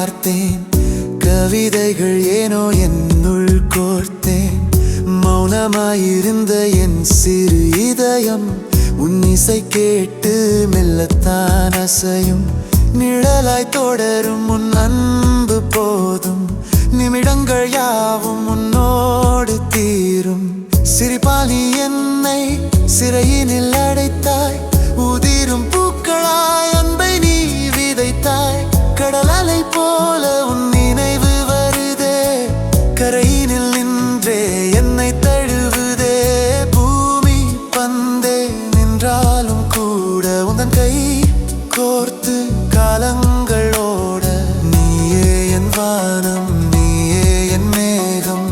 பார்த்தேன், கவிதைகள் ஏனோ என்னுள் கோர்த்தேன். மௌனமாயிருந்த என் சிறு இதயம் உன் இசை கேட்டு மெல்லத்தான் அசையும். நிழலாய் தொடரும் உன் அன்பு போதும், நிமிடங்கள் யாவும் உன்னோடு தீரும். சிரிப்பால் நீ என்னை சிறையினில் அடைத்தாய், உதிரும் பூக்களாய் அன்பை நீ விதைத்தாய். கடல் அலை போல உன் நினைவு வருதே, கரையினில் நின்றே என்னை தழுவுதே. பூமி பந்தே நின்றாலும் கூட உந்தன் கை கோர்த்து காலங்களோட. நீயே என் வானம், நீயே என் மேகம்,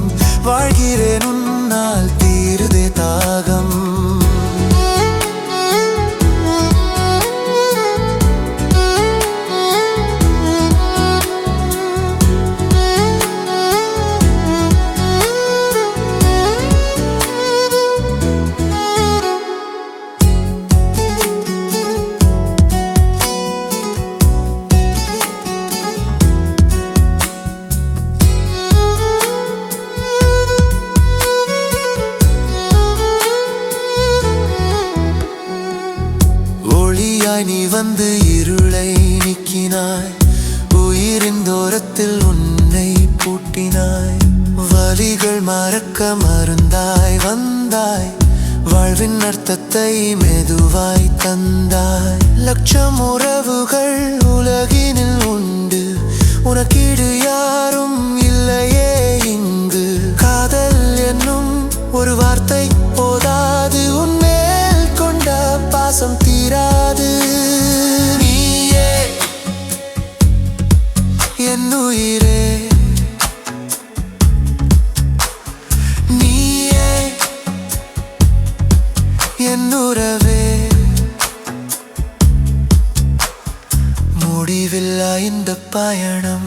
வாழ்கிறேன் உன்னால் தீருதே தாகம். நீ வந்து இருளை நீக்கினாய், உயிரின் தோரத்தில் உன்னை பூட்டினாய். வலிகள் மறக்க மருந்தாய் வந்தாய், வாழ்வின் அர்த்தத்தை மெதுவாய் தந்தாய். லட்சம் உறவுகள் உலகினில் உண்டு, உனக்கீடு யாரும் இல்லையே இங்கு. காதல் என்னும் ஒரு வார்த்தை போதாது, உன்மேல் கொண்ட பாசம் தீராது. நீயே என் உயிரே, நீயே என் உறவே. முடிவில்லா இந்த பயணம்